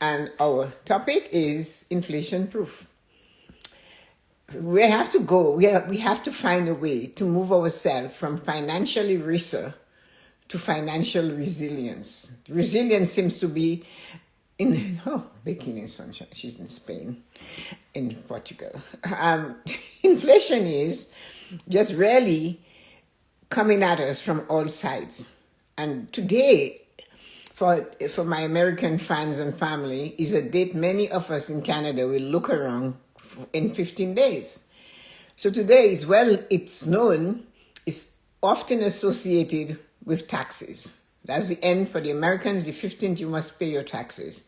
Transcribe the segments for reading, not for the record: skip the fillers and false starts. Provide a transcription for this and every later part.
And our topic is inflation proof. We have to go, we have to find a way to move ourselves from financial erasure to financial resilience. Resilience seems to be baking in sunshine. She's in Spain, in Portugal. Inflation is just really coming at us from all sides. And today, for my American fans and family, is a date many of us in Canada will look around in 15 days. So today is, well, it's known, it's often associated with taxes. That's the end for the Americans. The 15th, you must pay your taxes.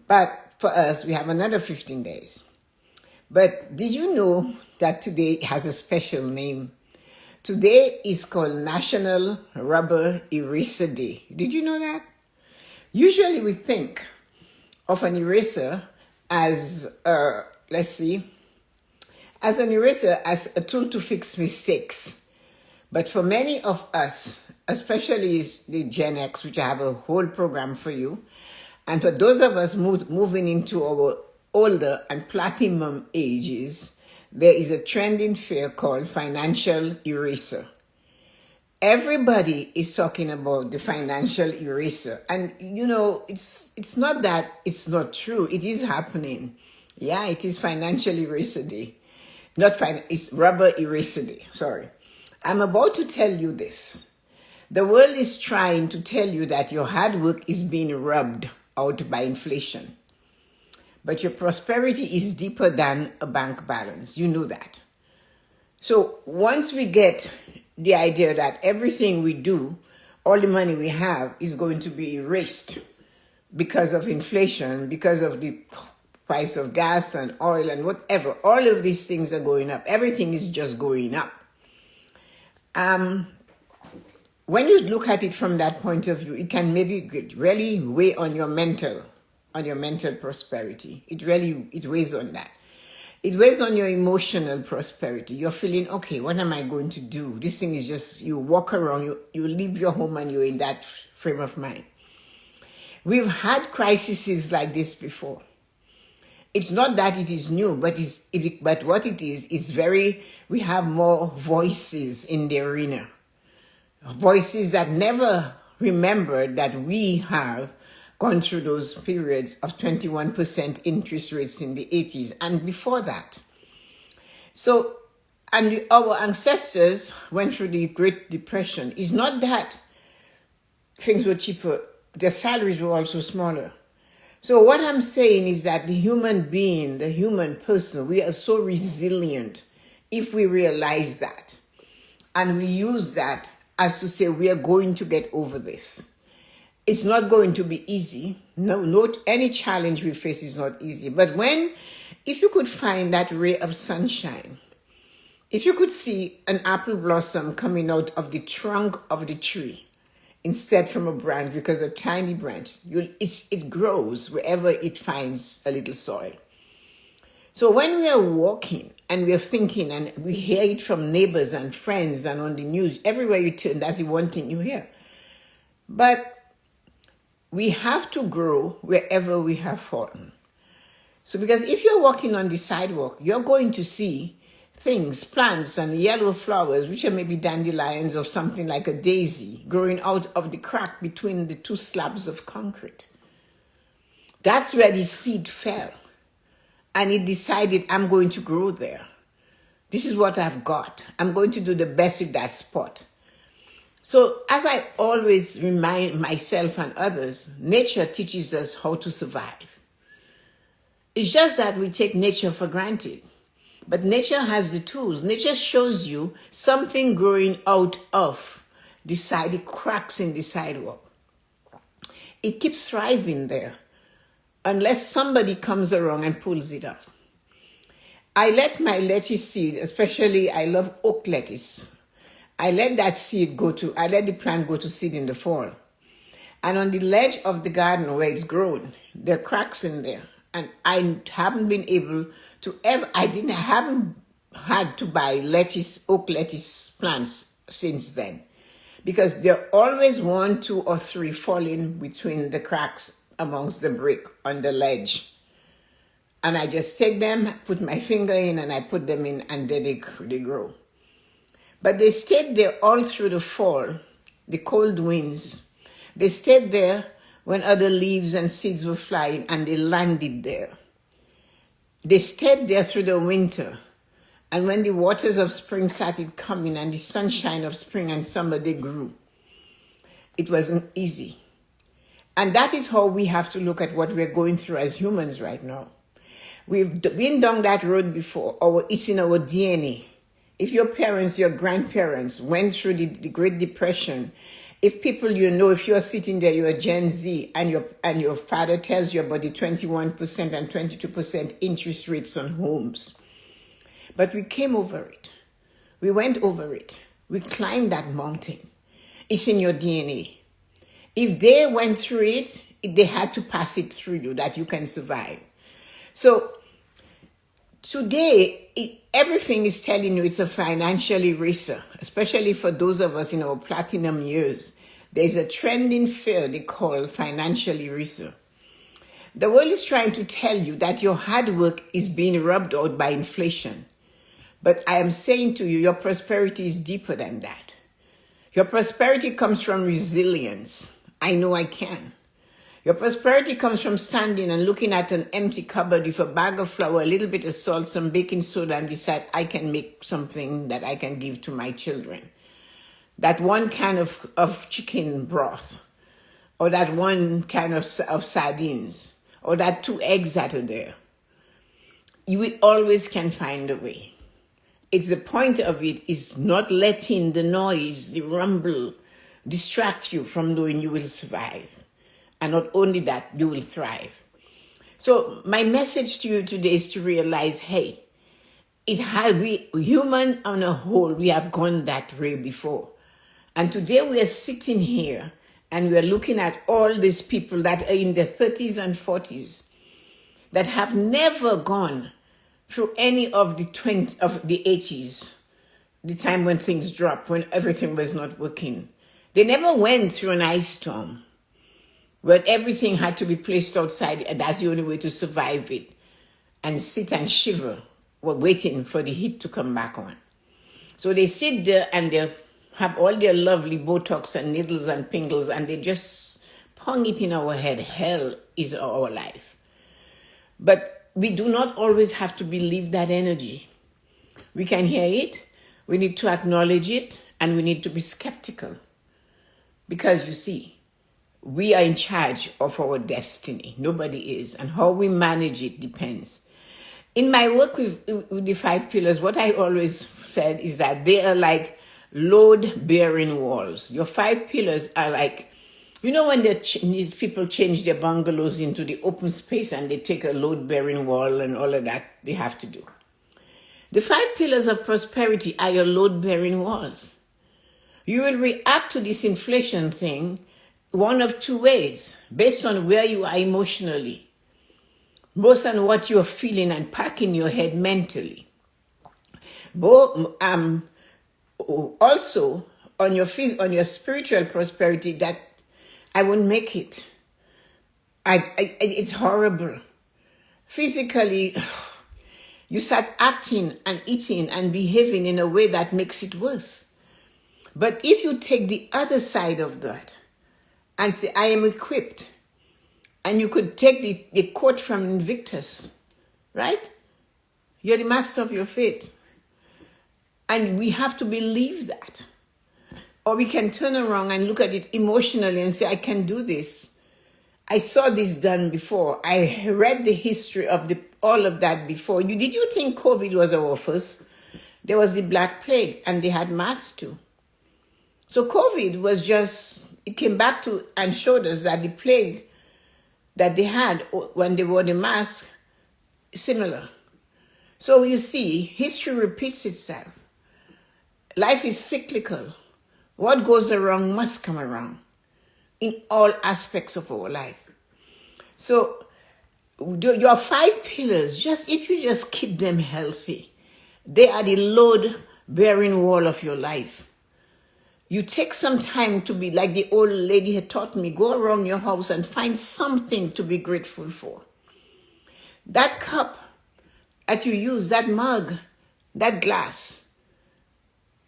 But for us, we have another 15 days. But did you know that today has a special name? Today is called National Rubber Eraser Day. Did you know that? Usually we think of an eraser as, as an eraser as a tool to fix mistakes. But for many of us, especially the Gen X, which I have a whole program for you, and for those of us moving into our older and platinum ages, there is a trending fear called financial eraser. Everybody is talking about the financial eraser. And, it's not that it's not true. It is happening. Yeah, it is financial eraser day. It's rubber eraser day. Sorry. I'm about to tell you this. The world is trying to tell you that your hard work is being rubbed out by inflation. But your prosperity is deeper than a bank balance. You know that. So once we get the idea that everything we do, all the money we have is going to be erased because of inflation, because of the price of gas and oil and whatever, all of these things are going up. Everything is just going up. When you look at it from that point of view, it can maybe really weigh on your mental prosperity. It weighs on that. It weighs on your emotional prosperity. You're feeling, okay, what am I going to do? This thing is just, you walk around, you leave your home and you're in that frame of mind. We've had crises like this before. It's not that it is new, but what it is we have more voices in the arena. Voices that never remembered that we have gone through those periods of 21% interest rates in the 80s and before that. So, and our ancestors went through the Great Depression. It's not that things were cheaper, their salaries were also smaller. So what I'm saying is that the human being, the human person, we are so resilient if we realize that. And we use that as to say we are going to get over this. It's not going to be easy. No, any challenge we face is not easy. But if you could find that ray of sunshine, if you could see an apple blossom coming out of the trunk of the tree, instead from a branch, because a tiny branch, it grows wherever it finds a little soil. So when we are walking and we are thinking and we hear it from neighbors and friends and on the news, everywhere you turn, that's the one thing you hear. But we have to grow wherever we have fallen. So because if you're walking on the sidewalk, you're going to see things, plants and yellow flowers, which are maybe dandelions or something like a daisy, growing out of the crack between the two slabs of concrete. That's where the seed fell. And it decided, I'm going to grow there. This is what I've got. I'm going to do the best with that spot. So as I always remind myself and others, nature teaches us how to survive. It's just that we take nature for granted. But nature has the tools. Nature shows you something growing out of the cracks in the sidewalk. It keeps thriving there unless somebody comes along and pulls it up. I let my lettuce seed, especially I love oak lettuce. I let the plant go to seed in the fall. And on the ledge of the garden where it's grown, there are cracks in there. And I haven't been able to haven't had to buy oak lettuce plants since then. Because there are always 1, 2, or 3 falling between the cracks amongst the brick on the ledge. And I just take them, put my finger in, and I put them in, and then they grow. But they stayed there all through the fall, the cold winds. They stayed there when other leaves and seeds were flying, and they landed there. They stayed there through the winter. And when the waters of spring started coming and the sunshine of spring and summer, they grew. It wasn't easy. And that is how we have to look at what we're going through as humans right now. We've been down that road before, or it's in our DNA. If your parents, your grandparents went through the Great Depression, if people you know, if you're sitting there, you're a Gen Z, and your father tells you about the 21% and 22% interest rates on homes. But we came over it. We went over it. We climbed that mountain. It's in your DNA. If they went through it, they had to pass it through you that you can survive. So today, everything is telling you it's a financial eraser, especially for those of us in our platinum years. There's a trend in fear they call financial eraser. The world is trying to tell you that your hard work is being rubbed out by inflation. But I am saying to you, your prosperity is deeper than that. Your prosperity comes from resilience. I know I can. Your prosperity comes from standing and looking at an empty cupboard with a bag of flour, a little bit of salt, some baking soda, and decide I can make something that I can give to my children. That one can of chicken broth, or that one can of sardines, or that 2 eggs that are there. You always can find a way. It's the point of it is not letting the noise, the rumble, distract you from knowing you will survive. And not only that, you will thrive. So my message to you today is to realize, hey, we human on a whole, we have gone that way before. And today we are sitting here and we are looking at all these people that are in their 30s and 40s that have never gone through any of the 80s, the time when things dropped, when everything was not working. They never went through an ice storm where everything had to be placed outside, and that's the only way to survive it, and sit and shiver while waiting for the heat to come back on. So they sit there and they have all their lovely Botox and needles and pingles, and they just pong it in our head. Hell is our life. But we do not always have to believe that energy. We can hear it, we need to acknowledge it, and we need to be skeptical. Because you see, we are in charge of our destiny. Nobody is. And how we manage it depends. In my work with the 5 pillars, what I always said is that they are like load-bearing walls. Your 5 pillars are like, you know when these people change their bungalows into the open space and they take a load-bearing wall and all of that they have to do. The 5 pillars of prosperity are your load-bearing walls. You will react to this inflation thing one of 2 ways, based on where you are emotionally, based on what you're feeling and packing your head mentally. Also, on your spiritual prosperity, that I won't make it. It's horrible. Physically, you start acting and eating and behaving in a way that makes it worse. But if you take the other side of that, and say, I am equipped. And you could take the quote from Invictus, right? You're the master of your fate. And we have to believe that. Or we can turn around and look at it emotionally and say, I can do this. I saw this done before. I read the history of all of that before. Did you think COVID was our first? There was the Black Plague, and they had masks too. So COVID was it came back to and showed us that the plague that they had when they wore the mask is similar. So you see, history repeats itself. Life is cyclical. What goes around must come around in all aspects of our life. So your 5 pillars, if you just keep them healthy, they are the load-bearing wall of your life. You take some time to be like the old lady had taught me, go around your house and find something to be grateful for. That cup that you use, that mug, that glass,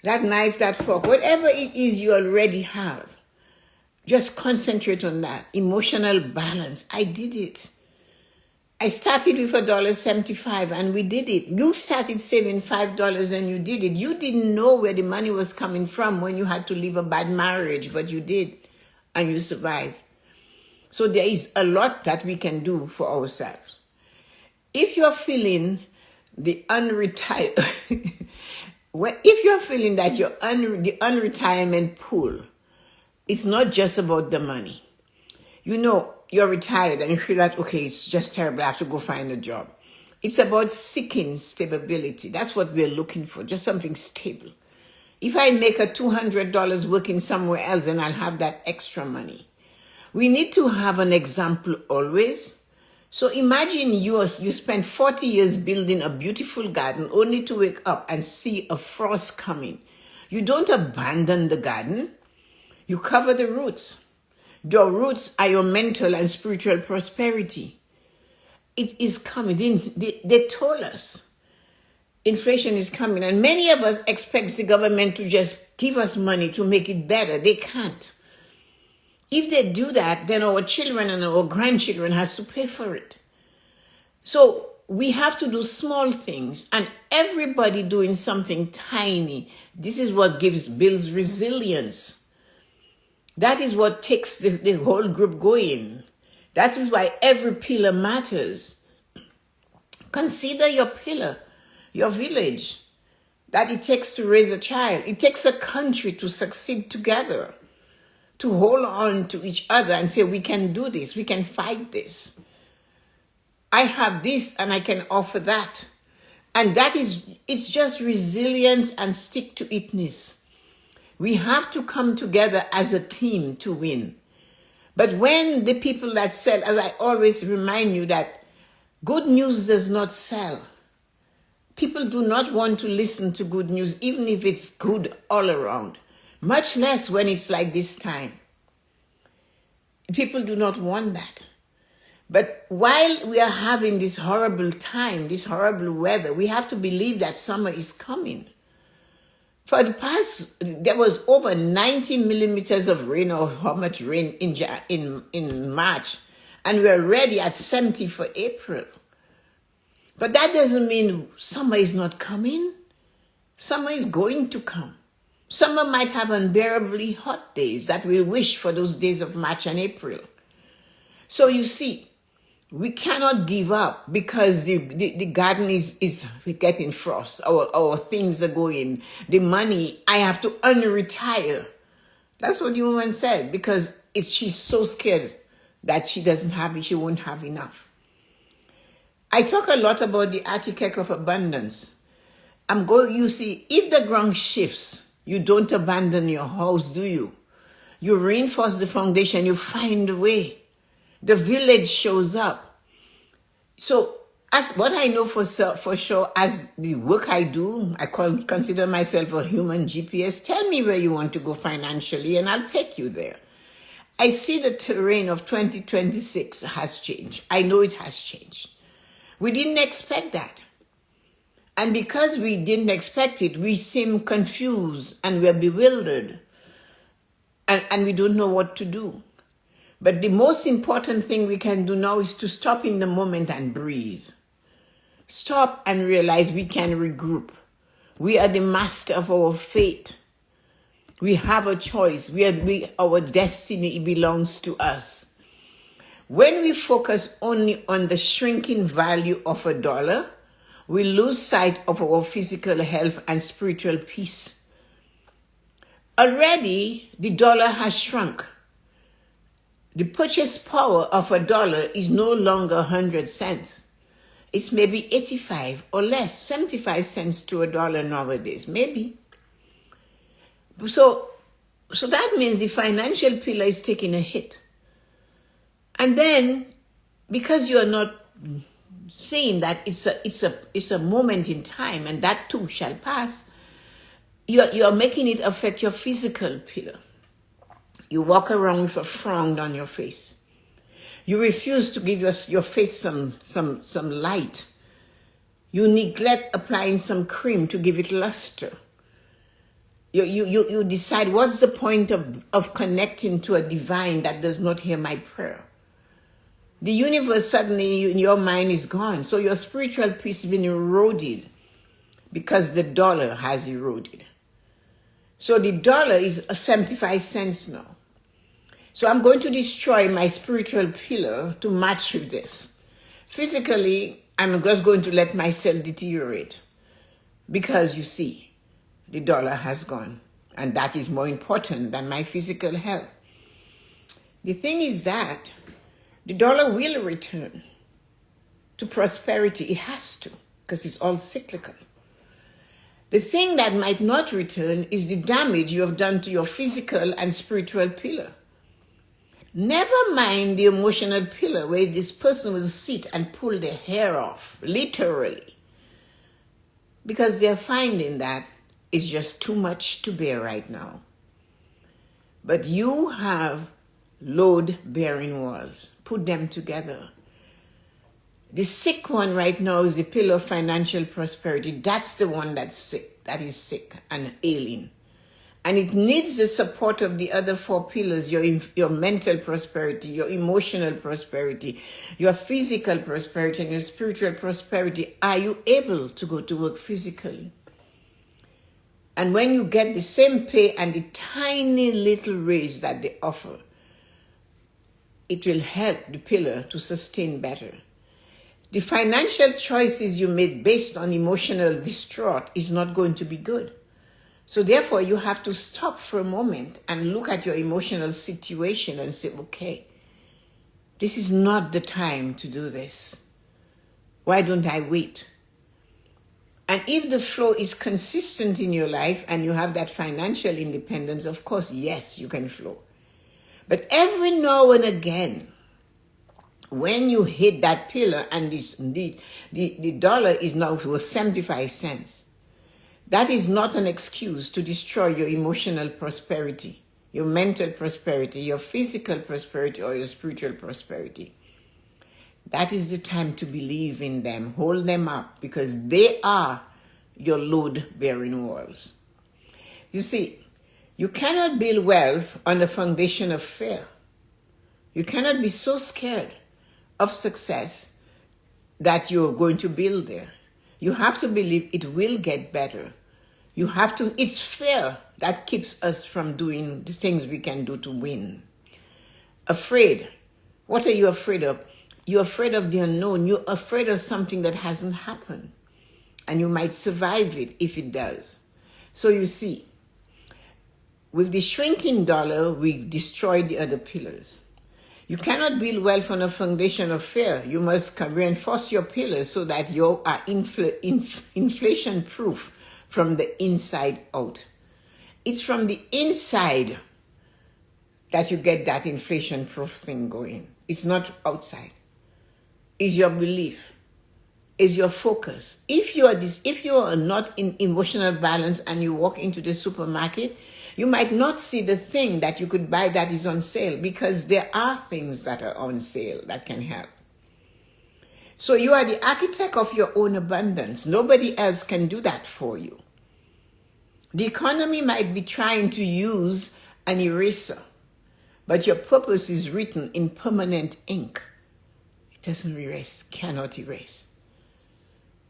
that knife, that fork, whatever it is you already have, just concentrate on that. Emotional balance. I did it. I started with $1.75 and we did it. You started saving $5 and you did it. You didn't know where the money was coming from when you had to leave a bad marriage, but you did and you survived. So there is a lot that we can do for ourselves. If you're feeling the unretired, if you're feeling that you're the unretirement pool, it's not just about the money. You know, you're retired and you feel like, okay, it's just terrible, I have to go find a job. It's about seeking stability. That's what we're looking for, just something stable. If I make a $200 working somewhere else, then I'll have that extra money. We need to have an example always. So imagine you spend 40 years building a beautiful garden only to wake up and see a frost coming. You don't abandon the garden. You cover the roots. Your roots are your mental and spiritual prosperity. It is coming. They told us inflation is coming, and many of us expect the government to just give us money to make it better. They can't. If they do that, then our children and our grandchildren has to pay for it. So we have to do small things, and everybody doing something tiny. This is what builds resilience. That is what takes the whole group going. That is why every pillar matters. Consider your pillar, your village, that it takes to raise a child. It takes a country to succeed together, to hold on to each other and say, we can do this, we can fight this. I have this and I can offer that. And it's just resilience and stick-to-itness. We have to come together as a team to win. But when the people that sell, as I always remind you, that good news does not sell. People do not want to listen to good news, even if it's good all around. Much less when it's like this time. People do not want that. But while we are having this horrible time, this horrible weather, we have to believe that summer is coming. For the past, there was over 90 millimeters of rain, or how much rain in March, and we're already at 70 for April. But that doesn't mean summer is not coming. Summer is going to come. Summer might have unbearably hot days that we wish for those days of March and April. So you see, we cannot give up because the garden is getting frost. Our things are going. The money, I have to unretire. That's what the woman said, because she's so scared that she won't have enough. I talk a lot about the architect of abundance. You see, if the ground shifts, you don't abandon your house, do you? You reinforce the foundation, you find a way. The village shows up. So, as what I know for sure, as the work I do, I consider myself a human GPS. Tell me where you want to go financially, and I'll take you there. I see the terrain of 2026 has changed. I know it has changed. We didn't expect that. And because we didn't expect it, we seem confused and we're bewildered. And we don't know what to do. But the most important thing we can do now is to stop in the moment and breathe. Stop and realize we can regroup. We are the master of our fate. We have a choice. Our destiny belongs to us. When we focus only on the shrinking value of $1, we lose sight of our physical health and spiritual peace. Already, the dollar has shrunk. The purchase power of $1 is no longer 100 cents. It's maybe 85 or less, 75 cents to $1 nowadays, maybe. So that means the financial pillar is taking a hit. And then, because you are not seeing that it's a moment in time, and that too shall pass, you're making it affect your physical pillar. You walk around with a frown on your face. You refuse to give your face some light. You neglect applying some cream to give it luster. You decide, what's the point of connecting to a divine that does not hear my prayer? The universe suddenly in your mind is gone. So your spiritual peace has been eroded because the dollar has eroded. So the dollar is 75 cents now. So I'm going to destroy my spiritual pillar to match with this. Physically, I'm just going to let myself deteriorate because, you see, the dollar has gone, and that is more important than my physical health. The thing is that the dollar will return to prosperity. It has to, because it's all cyclical. The thing that might not return is the damage you have done to your physical and spiritual pillar. Never mind the emotional pillar where this person will sit and pull their hair off, literally, because they're finding that it's just too much to bear right now. But you have load-bearing walls. Put them together. The sick one right now is the pillar of financial prosperity. That's the one that's sick, that is sick and ailing. And it needs the support of the other four pillars, your mental prosperity, your emotional prosperity, your physical prosperity, and your spiritual prosperity. Are you able to go to work physically? And when you get the same pay and the tiny little raise that they offer, it will help the pillar to sustain better. The financial choices you made based on emotional distraught is not going to be good. So therefore, you have to stop for a moment and look at your emotional situation and say, okay, this is not the time to do this. Why don't I wait? And if the flow is consistent in your life and you have that financial independence, of course, yes, you can flow. But every now and again, when you hit that pillar and the dollar is now worth 75 cents, that is not an excuse to destroy your emotional prosperity, your mental prosperity, your physical prosperity, or your spiritual prosperity. That is the time to believe in them. Hold them up because they are your load-bearing walls. You see, you cannot build wealth on the foundation of fear. You cannot be so scared of success that you're going to build there. You have to believe it will get better. You have to, it's fear that keeps us from doing the things we can do to win. Afraid. What are you afraid of? You're afraid of the unknown. You're afraid of something that hasn't happened. And you might survive it if it does. So you see, with the shrinking dollar, we destroy the other pillars. You cannot build wealth on a foundation of fear. You must reinforce your pillars so that you are inflation-proof from the inside out. It's from the inside that you get that inflation-proof thing going. It's not outside. It's your belief. It's your focus. If you are not in emotional balance and you walk into the supermarket, you might not see the thing that you could buy that is on sale because there are things that are on sale that can help. So you are the architect of your own abundance. Nobody else can do that for you. The economy might be trying to use an eraser, but your purpose is written in permanent ink. It doesn't erase, cannot erase.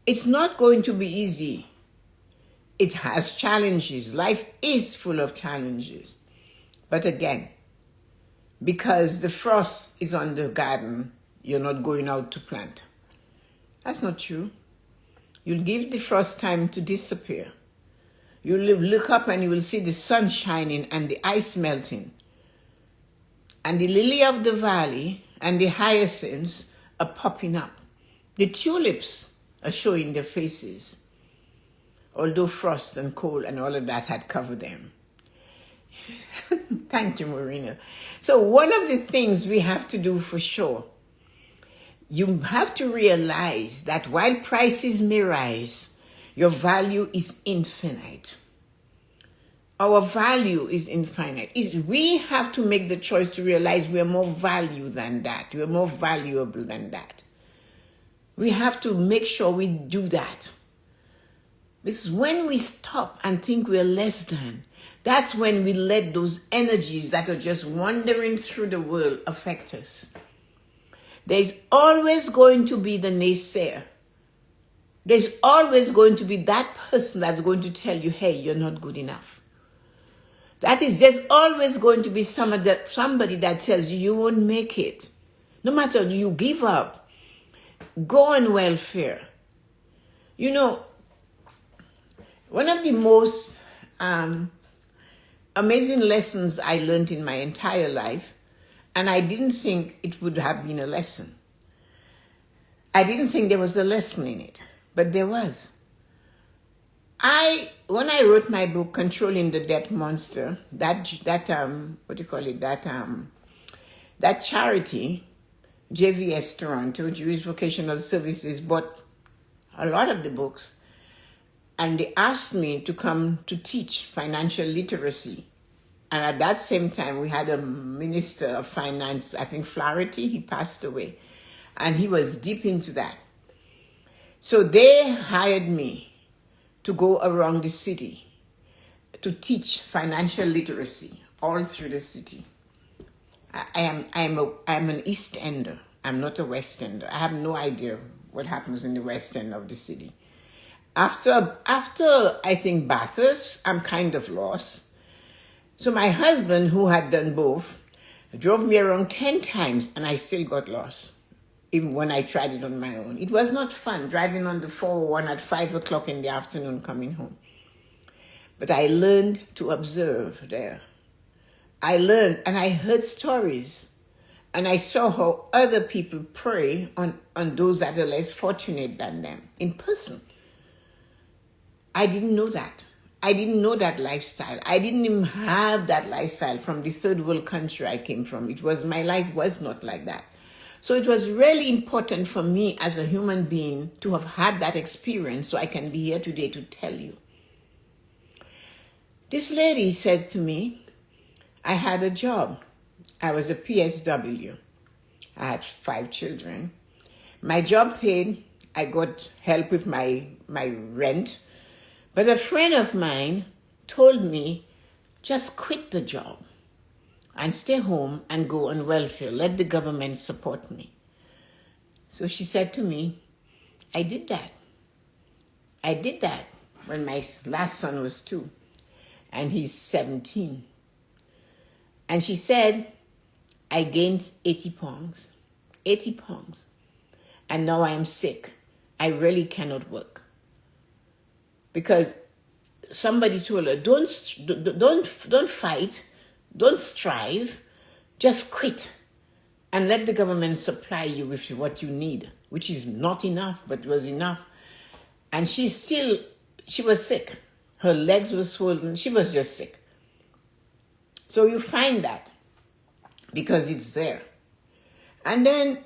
It's not going to be easy. It has challenges. Life is full of challenges. But again, because the frost is on the garden, you're not going out to plant. That's not true. You'll give the frost time to disappear. You'll look up and you will see the sun shining and the ice melting. And the lily of the valley and the hyacinths are popping up. The tulips are showing their faces, although frost and cold and all of that had covered them. Thank you, Marina. So one of the things we have to do for sure, you have to realize that while prices may rise, your value is infinite. Our value is infinite. We have to make the choice to realize we're more value than that. We're more valuable than that. We have to make sure we do that. Because when we stop and think we're less than, that's when we let those energies that are just wandering through the world affect us. There's always going to be the naysayer. There's always going to be that person that's going to tell you, hey, you're not good enough. There's always going to be somebody that tells you won't make it. No matter you give up, go on welfare. You know, one of the most amazing lessons I learned in my entire life, and I didn't think it would have been a lesson. I didn't think there was a lesson in it, but there was. When I wrote my book, Controlling the Debt Monster, that charity, JVS Toronto, Jewish Vocational Services, bought a lot of the books, and they asked me to come to teach financial literacy. And at that same time, we had a minister of finance, I think Flaherty, he passed away, and he was deep into that. So they hired me to go around the city to teach financial literacy all through the city. I'm an East Ender. I'm not a West Ender. I have no idea what happens in the West End of the city. After I think Bathurst, I'm kind of lost. So my husband, who had done both, drove me around 10 times and I still got lost. Even when I tried it on my own. It was not fun driving on the 401 at 5 o'clock in the afternoon coming home. But I learned to observe there. I learned and I heard stories. And I saw how other people prey on those that are less fortunate than them in person. I didn't know that. I didn't know that lifestyle. I didn't even have that lifestyle from the third world country I came from. My life was not like that. So it was really important for me as a human being to have had that experience so I can be here today to tell you. This lady said to me, I had a job. I was a PSW. I had 5 children. My job paid. I got help with my rent. But a friend of mine told me, just quit the job and stay home and go on welfare. Let the government support me. So she said to me, I did that. I did that when my last son was 2 and he's 17. And she said, I gained 80 pounds. 80 pounds. And now I am sick. I really cannot work. Because somebody told her, don't fight. Don't strive, just quit and let the government supply you with what you need, which is not enough, but was enough. And she was sick. Her legs were swollen. She was just sick. So you find that because it's there. And then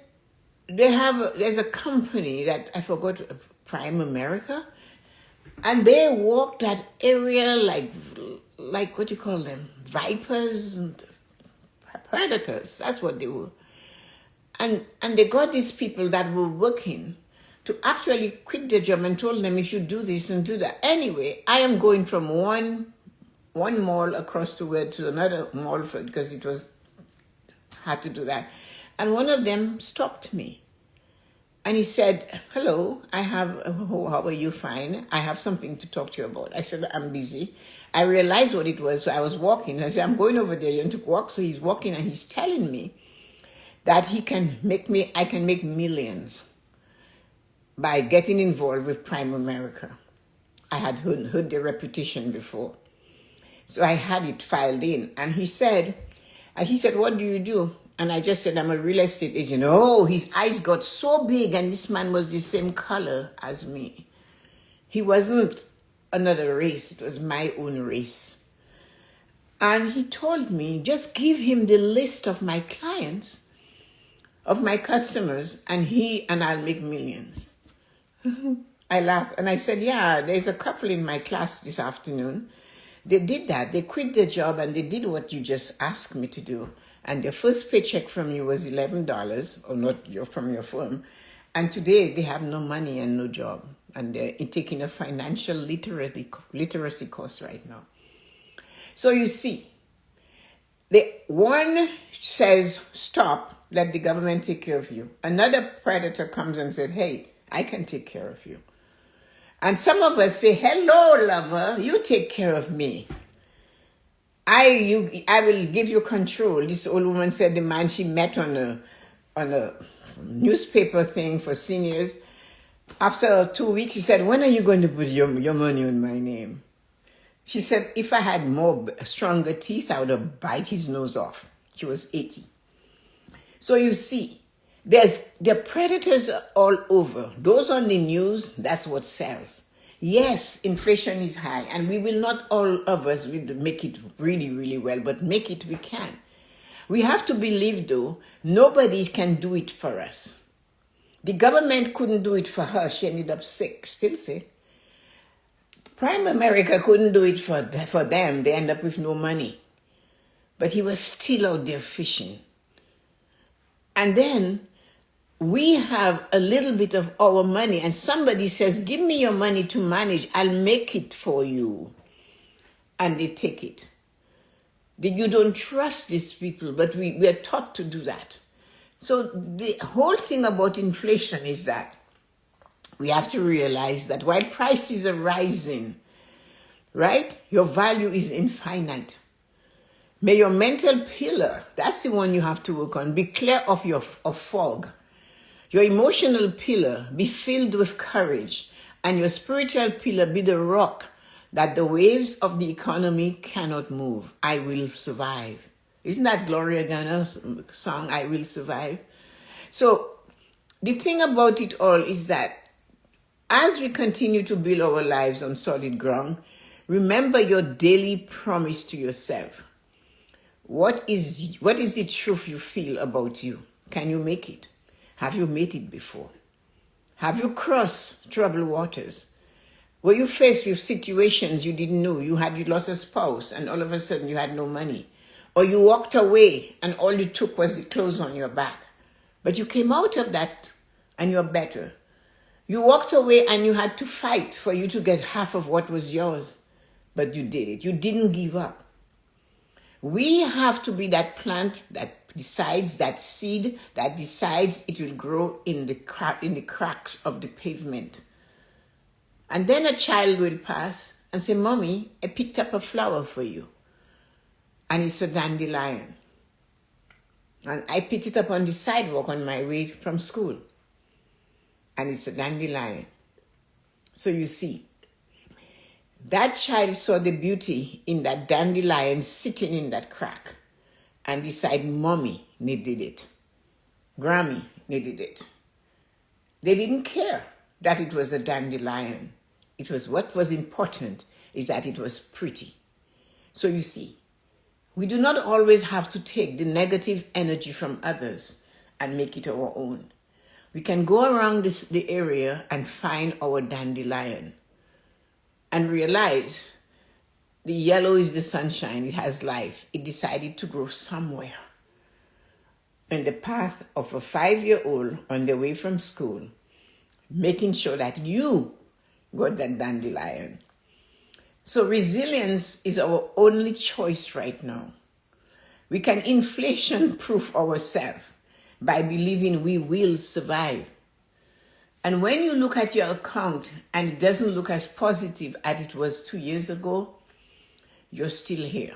there's a company that I forgot, Prime America, and they walk that area like what do you call them? Vipers and predators. That's what they were. And they got these people that were working to actually quit their job and told them, you should do this and do that. Anyway, I am going from one mall across the world to another mall because it had to do that. And one of them stopped me. And he said, hello, how are you? Fine. I have something to talk to you about. I said, I'm busy. I realized what it was, so I was walking. I said, I'm going over there. You want to walk? So he's walking and he's telling me that I can make millions by getting involved with Prime America. I had heard the reputation before. So I had it filed in. And he said, what do you do? And I just said, I'm a real estate agent. Oh, his eyes got so big, and this man was the same color as me. He wasn't another race. It was my own race. And he told me, just give him the list of my clients, of my customers, and I'll make millions. I laughed, and I said, yeah, there's a couple in my class this afternoon They did that. They quit their job and they did what you just asked me to do. And their first paycheck from you was $11, or not from your firm. And today they have no money and no job. And they're taking a financial literacy course right now. So you see, the one says, stop, let the government take care of you. Another predator comes and said, hey, I can take care of you. And some of us say, hello, lover, you take care of me. I will give you control. This old woman said the man she met on a newspaper thing for seniors, after 2 weeks, he said, when are you going to put your money on my name? She said, if I had stronger teeth, I would have bite his nose off. She was 80. So you see, there are predators all over. Those on the news, that's what sells. Yes, inflation is high, and we will not all of us make it really, really well, but make it we can. We have to believe, though, nobody can do it for us. The government couldn't do it for her. She ended up sick, still sick. Prime America couldn't do it for them. They end up with no money. But he was still out there fishing. And then we have a little bit of our money, and somebody says, give me your money to manage. I'll make it for you. And they take it. You don't trust these people, but we are taught to do that. So the whole thing about inflation is that we have to realize that while prices are rising, right, your value is infinite. May your mental pillar, that's the one you have to work on, be clear of fog. Your emotional pillar be filled with courage, and your spiritual pillar be the rock that the waves of the economy cannot move. I will survive. Isn't that Gloria Gaynor's song, I Will Survive? So the thing about it all is that as we continue to build our lives on solid ground, remember your daily promise to yourself. What is the truth you feel about you? Can you make it? Have you made it before? Have you crossed troubled waters? Were you faced with situations you didn't know? You lost a spouse and all of a sudden you had no money. Or you walked away and all you took was the clothes on your back. But you came out of that and you're better. You walked away and you had to fight for you to get half of what was yours. But you did it. You didn't give up. We have to be that plant that decides, that seed that decides it will grow in the cracks of the pavement. And then a child will pass and say, Mommy, I picked up a flower for you. And it's a dandelion. And I picked it up on the sidewalk on my way from school. And it's a dandelion. So you see, that child saw the beauty in that dandelion sitting in that crack and decided Mommy needed it. Grammy needed it. They didn't care that it was a dandelion. It was what was important is that it was pretty. So you see, we do not always have to take the negative energy from others and make it our own. We can go around the area and find our dandelion and realize the yellow is the sunshine. It has life. It decided to grow somewhere in the path of a 5-year-old on the way from school, making sure that you got that dandelion. So resilience is our only choice right now. We can inflation-proof ourselves by believing we will survive. And when you look at your account and it doesn't look as positive as it was 2 years ago, you're still here.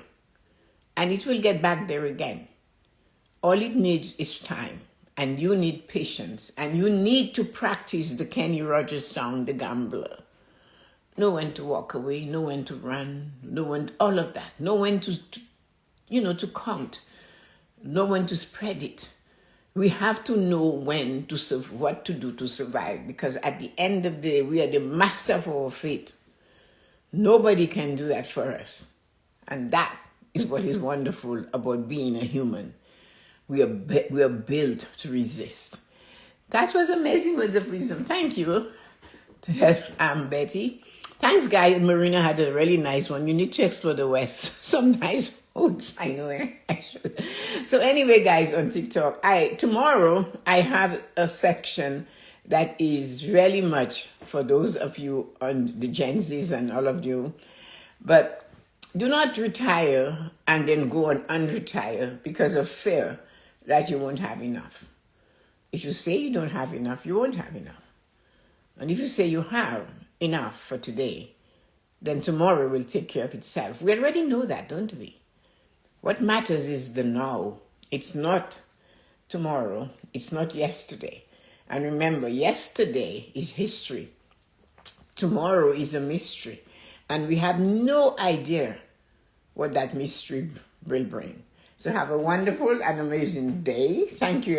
And it will get back there again. All it needs is time. And you need patience. And you need to practice the Kenny Rogers song, The Gambler. Know when to walk away, know when to run, know when, all of that. Know when to count. Know when to spread it. We have to know when to what to do to survive, because at the end of the day, we are the master of our fate. Nobody can do that for us. And that is what is wonderful about being a human. We are built to resist. That was amazing words of wisdom. Thank you, Betty. Thanks, guys. Marina had a really nice one. You need to explore the West. Some nice oats. I know, I should. So anyway, guys, on TikTok, tomorrow I have a section that is really much for those of you on the Gen Zs and all of you. But do not retire and then go and unretire because of fear that you won't have enough. If you say you don't have enough, you won't have enough. And if you say you have enough for today, then tomorrow will take care of itself. We already know that, don't we? What matters is the now. It's not tomorrow. It's not yesterday. And remember, yesterday is history. Tomorrow is a mystery. And we have no idea what that mystery will bring. So have a wonderful and amazing day. Thank you.